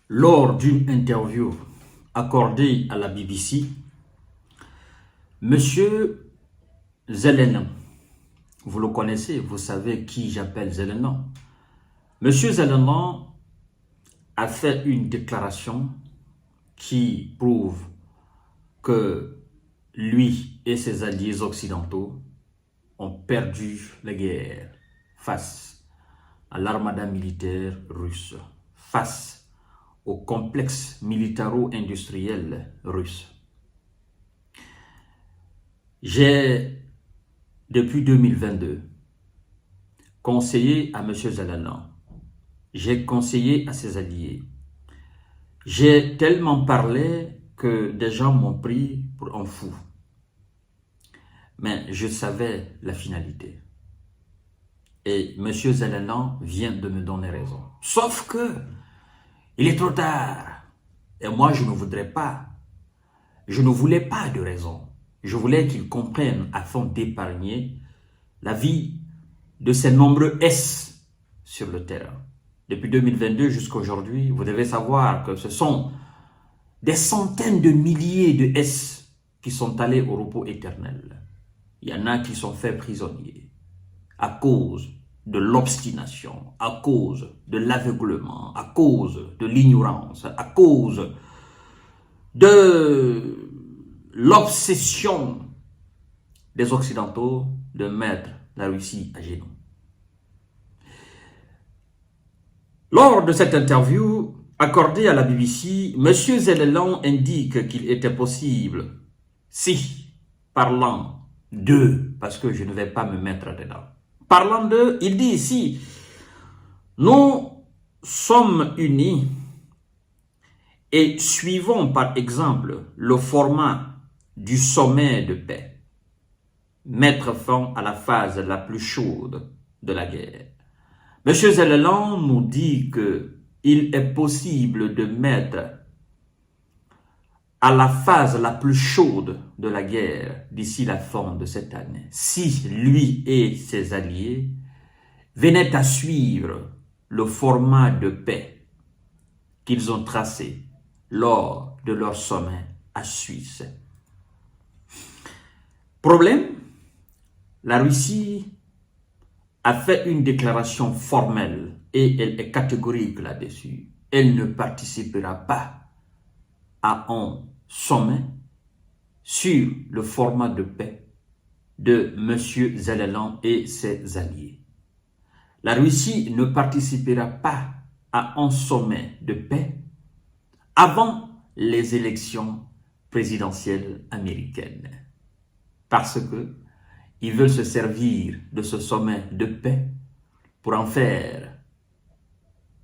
Lors d'une interview accordée à la BBC, Monsieur Zelensky, vous le connaissez, vous savez qui j'appelle Zelensky. Monsieur Zelensky a fait une déclaration qui prouve que lui et ses alliés occidentaux ont perdu la guerre face à l'armada militaire russe, face au complexe militaro-industriel russe. J'ai, depuis 2022, conseillé à M. Zelensky, j'ai conseillé à ses alliés. J'ai tellement parlé que des gens m'ont pris pour un fou. Mais je savais la finalité. Et M. Zelensky vient de me donner raison. Sauf que il est trop tard. Et moi, je ne voudrais pas. Je ne voulais pas de raison. Je voulais qu'ils comprennent afin d'épargner la vie de ces nombreux S sur le terrain. Depuis 2022 jusqu'à aujourd'hui, vous devez savoir que ce sont des centaines de milliers de S qui sont allés au repos éternel. Il y en a qui sont faits prisonniers à cause de l'obstination, à cause de l'aveuglement, à cause de l'ignorance, à cause de l'obsession des Occidentaux de mettre la Russie à genoux. Lors de cette interview accordée à la BBC, M. Zelensky indique qu'il était possible, si, parlant d'eux, parce que je ne vais pas me mettre dedans, parlant d'eux, il dit ici, nous sommes unis et suivons par exemple le format du sommet de paix, mettre fin à la phase la plus chaude de la guerre. M. Zelensky nous dit qu'il est possible de mettre à la phase la plus chaude de la guerre d'ici la fin de cette année, si lui et ses alliés venaient à suivre le format de paix qu'ils ont tracé lors de leur sommet à Suisse. Problème, la Russie a fait une déclaration formelle et elle est catégorique là-dessus. Elle ne participera pas à un sommet sur le format de paix de M. Zelensky et ses alliés. La Russie ne participera pas à un sommet de paix avant les élections présidentielles américaines. Parce que ils veulent se servir de ce sommet de paix pour en faire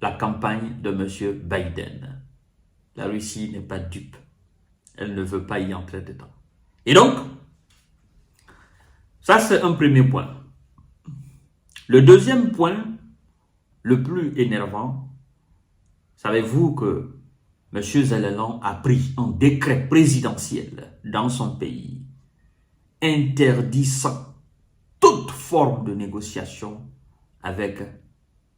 la campagne de M. Biden. La Russie n'est pas dupe. Elle ne veut pas y entrer dedans. Et donc, ça c'est un premier point. Le deuxième point, le plus énervant, savez-vous que M. Zelensky a pris un décret présidentiel dans son pays interdisant toute forme de négociation avec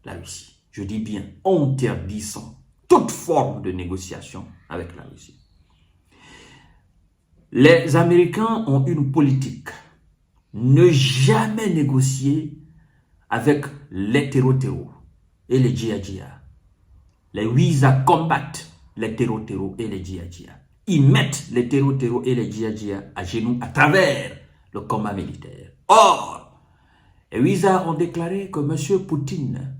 la Russie. Je dis bien interdisant toute forme de négociation avec la Russie. Les Américains ont une politique. Ne jamais négocier avec les terreaux et les djihadistes. Les Ouïsa combattent les terreaux et les djihadistes. Ils mettent les terreaux et les djihadistes à genoux à travers le combat militaire. Or, les Ouïsa ont déclaré que M. Poutine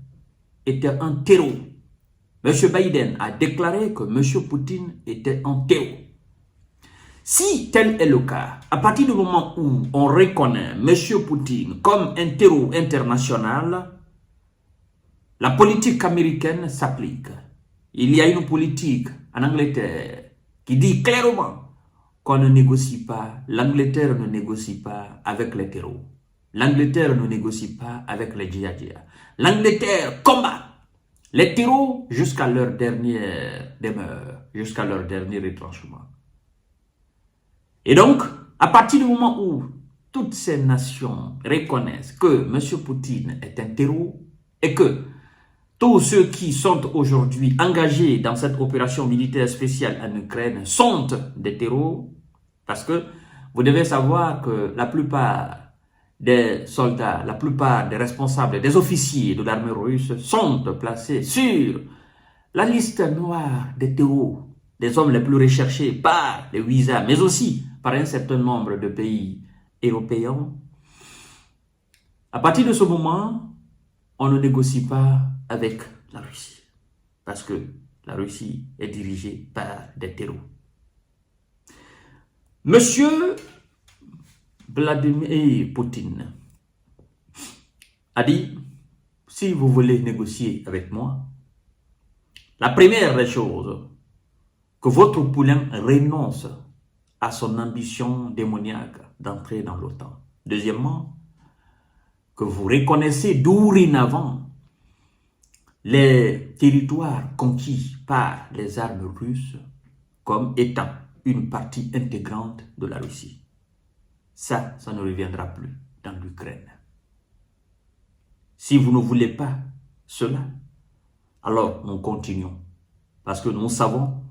était un terreau. M. Biden a déclaré que M. Poutine était un terreau. Si tel est le cas, à partir du moment où on reconnaît M. Poutine comme un terreau international, la politique américaine s'applique. Il y a une politique en Angleterre qui dit clairement qu'on ne négocie pas, l'Angleterre ne négocie pas avec les terreaux. L'Angleterre ne négocie pas avec les djihadistes. L'Angleterre combat les terreaux jusqu'à leur dernière demeure, jusqu'à leur dernier retranchement. Et donc, à partir du moment où toutes ces nations reconnaissent que M. Poutine est un terreau et que tous ceux qui sont aujourd'hui engagés dans cette opération militaire spéciale en Ukraine sont des terreaux, parce que vous devez savoir que la plupart des soldats, la plupart des responsables, des officiers de l'armée russe sont placés sur la liste noire des terreaux, des hommes les plus recherchés par les visas, mais aussi par un certain nombre de pays européens. À partir de ce moment, on ne négocie pas avec la Russie, parce que la Russie est dirigée par des terreaux. Monsieur Vladimir Poutine a dit, si vous voulez négocier avec moi, la première des choses, que votre poulain renonce à son ambition démoniaque d'entrer dans l'OTAN. Deuxièmement, que vous reconnaissez dorénavant les territoires conquis par les armes russes comme étant une partie intégrante de la Russie. Ça ne reviendra plus dans l'Ukraine. Si vous ne voulez pas cela, alors nous continuons. Parce que nous savons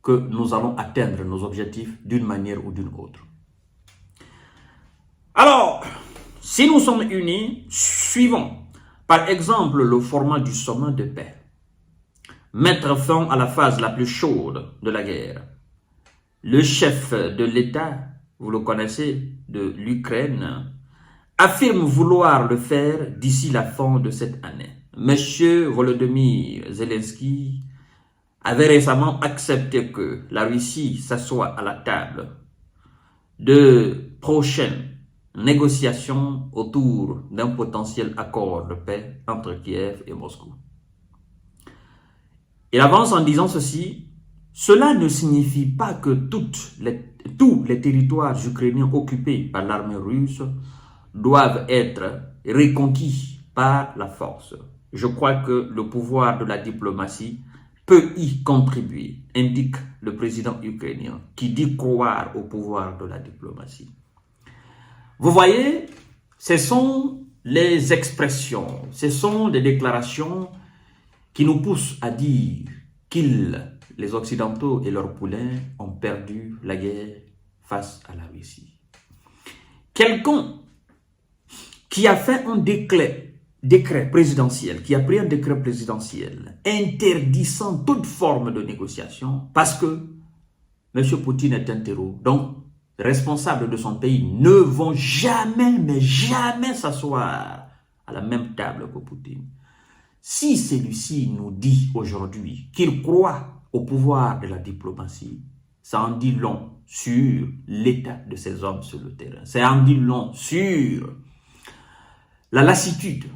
que nous allons atteindre nos objectifs d'une manière ou d'une autre. Alors, si nous sommes unis, suivons par exemple le format du sommet de paix. Mettre fin à la phase la plus chaude de la guerre. Le chef de l'État, vous le connaissez, de l'Ukraine, affirme vouloir le faire d'ici la fin de cette année. Monsieur Volodymyr Zelensky avait récemment accepté que la Russie s'assoie à la table de prochaines négociations autour d'un potentiel accord de paix entre Kiev et Moscou. Il avance en disant ceci: cela ne signifie pas que tous les territoires ukrainiens occupés par l'armée russe doivent être reconquis par la force. Je crois que le pouvoir de la diplomatie peut y contribuer, indique le président ukrainien, qui dit croire au pouvoir de la diplomatie. Vous voyez, ce sont les expressions, ce sont des déclarations qui nous poussent à dire les Occidentaux et leurs poulains, ont perdu la guerre face à la Russie. Quelqu'un qui a fait un décret présidentiel, qui a pris un décret présidentiel interdisant toute forme de négociation parce que M. Poutine est un terreau. Donc, les responsables de son pays ne vont jamais, mais jamais s'asseoir à la même table que Poutine. Si celui-ci nous dit aujourd'hui qu'il croit au pouvoir de la diplomatie, ça en dit long sur l'état de ces hommes sur le terrain. Ça en dit long sur la lassitude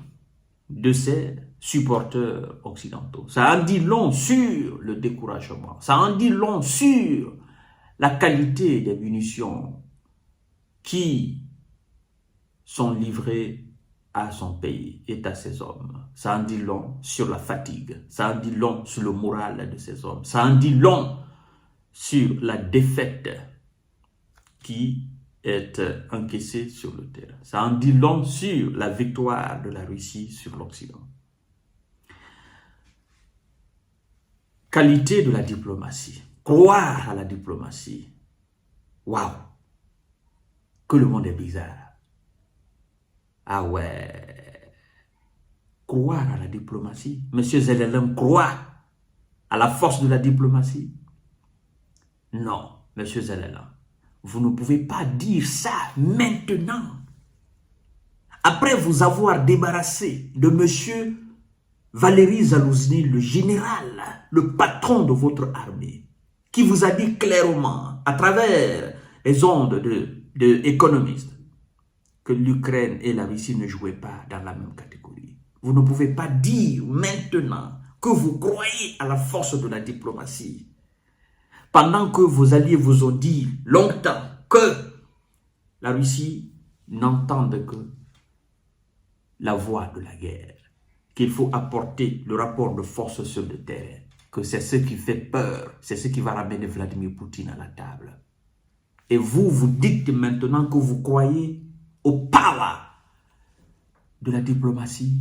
de ces supporters occidentaux. Ça en dit long sur le découragement. Ça en dit long sur la qualité des munitions qui sont livrées à son pays et à ses hommes. Ça en dit long sur la fatigue. Ça en dit long sur le moral de ces hommes. Ça en dit long sur la défaite qui est encaissée sur le terrain. Ça en dit long sur la victoire de la Russie sur l'Occident. Qualité de la diplomatie. Croire à la diplomatie. Waouh! Que le monde est bizarre. Ah ouais. Croire à la diplomatie. Monsieur Zelensky croit à la force de la diplomatie. Non, Monsieur Zelensky, vous ne pouvez pas dire ça maintenant. Après vous avoir débarrassé de Monsieur Valery Zalouzny, le général, le patron de votre armée, qui vous a dit clairement, à travers les ondes de économistes, que l'Ukraine et la Russie ne jouaient pas dans la même catégorie. Vous ne pouvez pas dire maintenant que vous croyez à la force de la diplomatie, pendant que vos alliés vous ont dit longtemps que la Russie n'entende que la voie de la guerre, qu'il faut apporter le rapport de force sur le terrain, que c'est ce qui fait peur, c'est ce qui va ramener Vladimir Poutine à la table. Et vous dites maintenant que vous croyez au power de la diplomatie.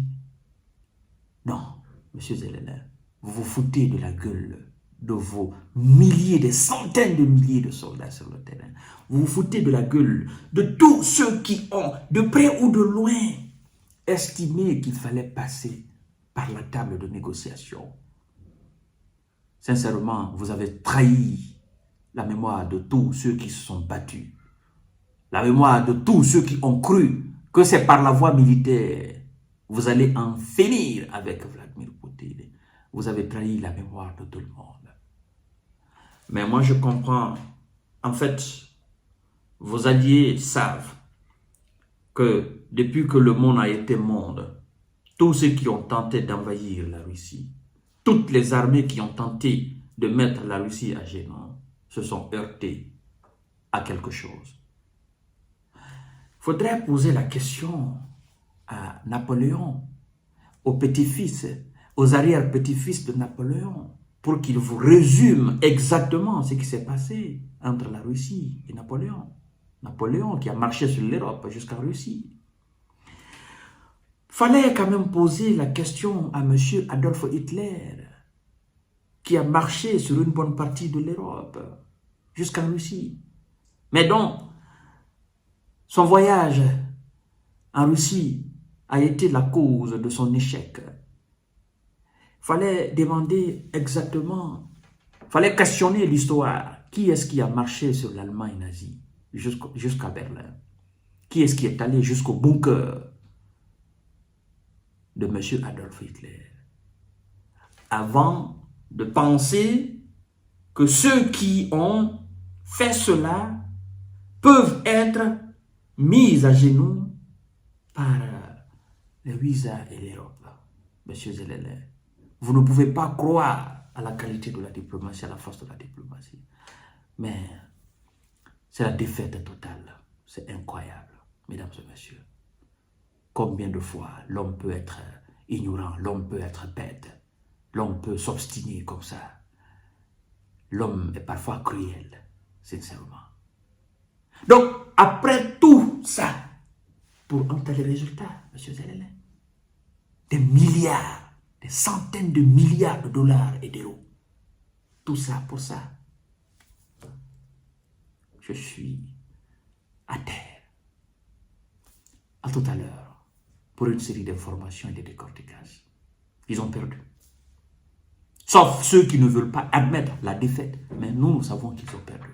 Non, Monsieur Zelensky, vous vous foutez de la gueule de vos milliers, des centaines de milliers de soldats sur le terrain. Vous vous foutez de la gueule de tous ceux qui ont, de près ou de loin, estimé qu'il fallait passer par la table de négociation. Sincèrement, vous avez trahi la mémoire de tous ceux qui se sont battus. La mémoire de tous ceux qui ont cru que c'est par la voie militaire vous allez en finir avec Vladimir Poutine. Vous avez trahi la mémoire de tout le monde. Mais moi, je comprends. En fait, vos alliés savent que depuis que le monde a été monde, tous ceux qui ont tenté d'envahir la Russie, toutes les armées qui ont tenté de mettre la Russie à genoux, se sont heurtés à quelque chose. Il faudrait poser la question à Napoléon, aux petits-fils, aux arrière-petits-fils de Napoléon, pour qu'il vous résume exactement ce qui s'est passé entre la Russie et Napoléon. Napoléon qui a marché sur l'Europe jusqu'en Russie. Fallait quand même poser la question à M. Adolf Hitler, qui a marché sur une bonne partie de l'Europe jusqu'en Russie. Mais donc, son voyage en Russie a été la cause de son échec. Fallait demander exactement, fallait questionner l'histoire. Qui est-ce qui a marché sur l'Allemagne nazie jusqu'à Berlin? Qui est-ce qui est allé jusqu'au bunker de M. Adolf Hitler? Avant de penser que ceux qui ont fait cela peuvent être mis à genoux par les USA et l'Europe. M. Zelensky, vous ne pouvez pas croire à la qualité de la diplomatie, à la force de la diplomatie. Mais c'est la défaite totale. C'est incroyable, mesdames et messieurs. Combien de fois l'homme peut être ignorant, l'homme peut être bête, l'homme peut s'obstiner comme ça. L'homme est parfois cruel, sincèrement. Donc, après tout ça, pour un tel résultat, M. Zelensky, des milliards, des centaines de milliards de dollars et d'euros, tout ça pour ça, je suis à terre. À tout à l'heure, pour une série d'informations et de décorticages. Ils ont perdu. Sauf ceux qui ne veulent pas admettre la défaite. Mais nous savons qu'ils ont perdu.